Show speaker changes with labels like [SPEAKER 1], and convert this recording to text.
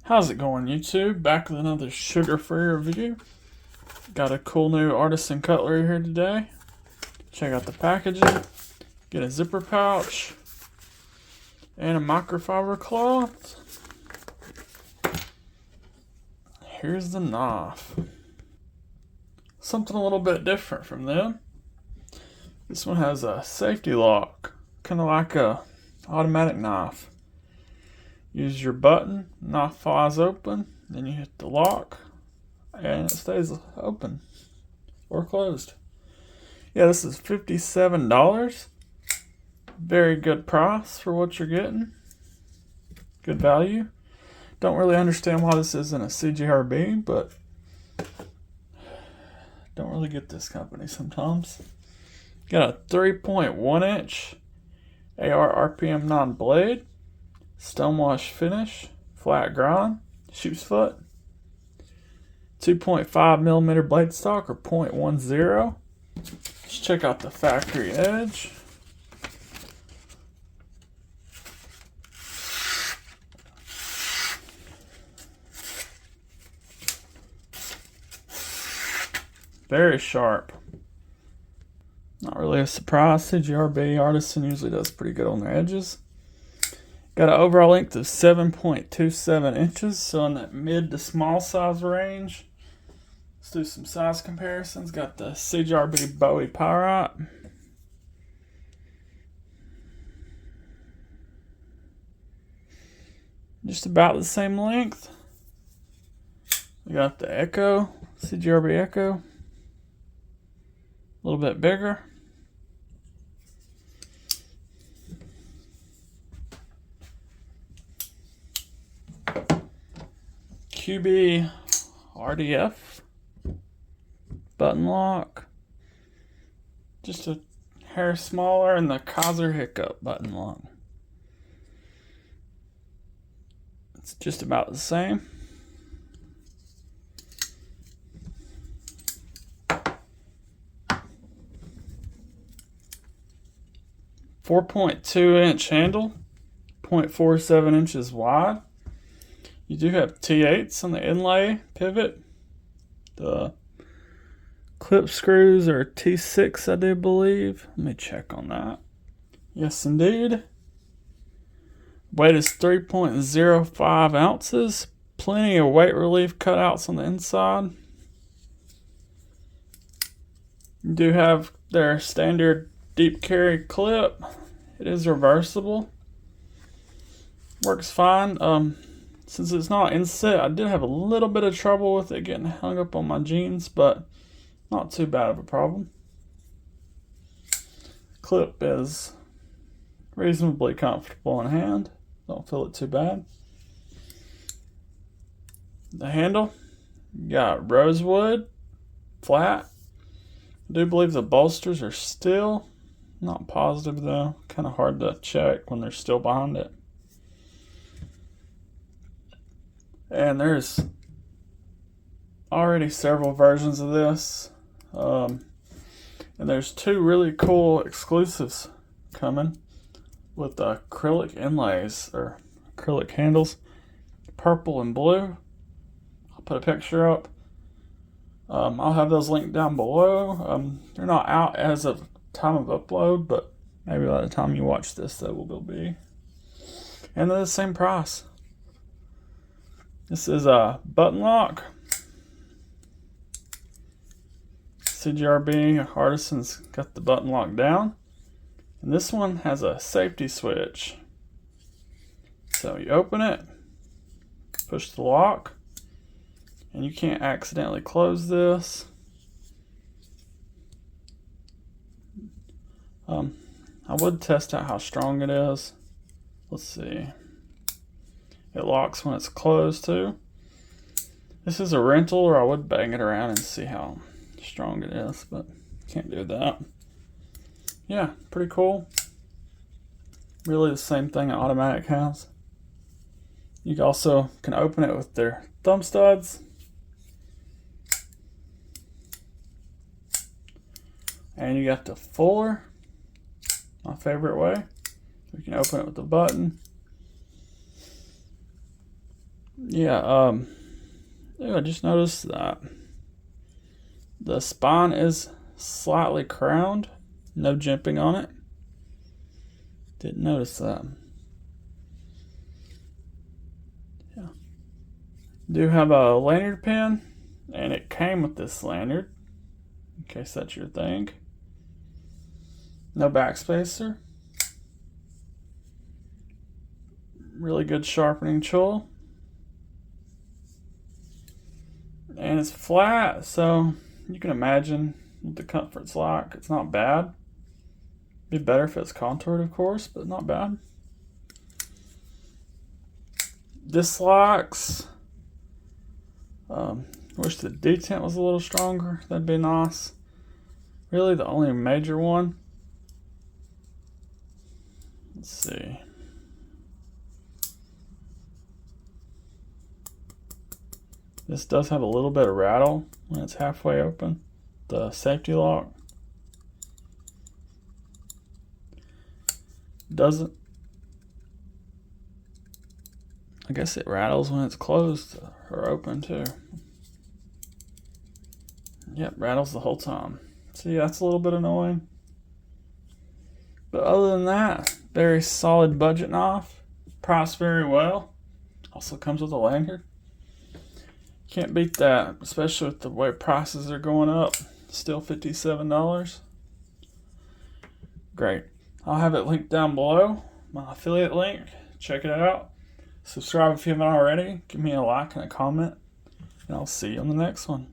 [SPEAKER 1] How's it going, YouTube? Back with another sugar-free review. Got a cool new Artisan Cutlery here today. Check out the packaging. Get a zipper pouch and a microfiber cloth. Here's the knife. Something a little bit different from them. This one has a safety lock, kind of like a automatic knife. Use your button, knife flies open, then you hit the lock, and it stays open or closed. Yeah, this is $57. Very good price for what you're getting. Good value. Don't really understand why this isn't a CGRB, but don't really get this company sometimes. Got a 3.1 inch AR RPM 9 blade. Stonewash finish, flat grind, sheep's foot, 2.5 millimeter blade stock or 0.10. Let's check out the factory edge. Very sharp. Not really a surprise. CGRB Artisan usually does pretty good on their edges. Got an overall length of 7.27 inches, so in that mid to small size range. Let's do some size comparisons. Got the CGRB Bowie Pyrite. Just about the same length. We got the Echo, CGRB Echo. A little bit bigger. QB RDF button lock, just a hair smaller, and the Kaiser Hiccup button lock. It's just about the same. .42 inch handle, 0.47 inches wide. You do have T8s on the inlay pivot. The clip screws are T6, I do believe. Let me check on that. Yes, indeed. Weight is 3.05 ounces. Plenty of weight relief cutouts on the inside. You do have their standard deep carry clip. It is reversible. Works fine. Since it's not inset, I did have a little bit of trouble with it getting hung up on my jeans, but not too bad of a problem. Clip is reasonably comfortable in hand. Don't feel it too bad. The handle, you got rosewood, flat. I do believe the bolsters are steel. Not positive though. Kind of hard to check when they're still behind it. And there's already several versions of this. And there's two really cool exclusives coming with acrylic inlays or acrylic handles, purple and blue. I'll put a picture up. I'll have those linked down below. They're not out as of time of upload, but maybe by the time you watch this, they will be. And they're the same price. This is a button lock. CGRB Artisan's got the button lock down. And this one has a safety switch. So you open it, push the lock, and you can't accidentally close this. I would test out how strong it is. Let's see. It locks when it's closed too. This is a rental, or I would bang it around and see how strong it is, but can't do that. Yeah, pretty cool. Really the same thing an automatic has. You also can open it with their thumb studs. And you got the fuller, my favorite way. You can open it with the button. Yeah, I just noticed that the spine is slightly crowned. No jimping on it. Didn't notice that. Yeah. Do have a lanyard pin, and it came with this lanyard, in case that's your thing. No backspacer. Really good sharpening tool. And it's flat, so you can imagine what the comfort's like. It's not bad. Be better if it's contoured, of course, but not bad. Dislikes. Wish the detent was a little stronger. That'd be nice. Really, the only major one. Let's see. This does have a little bit of rattle when it's halfway open. The safety lock doesn't. I guess it rattles when it's closed or open too. Yep, rattles the whole time. See, that's a little bit annoying. But other than that, very solid budget knife. Priced very well. Also comes with a lanyard. Can't beat that, especially with the way prices are going up. Still $57. Great. I'll have it linked down below, my affiliate link. Check it out. Subscribe if you haven't already. Give me a like and a comment. And I'll see you on the next one.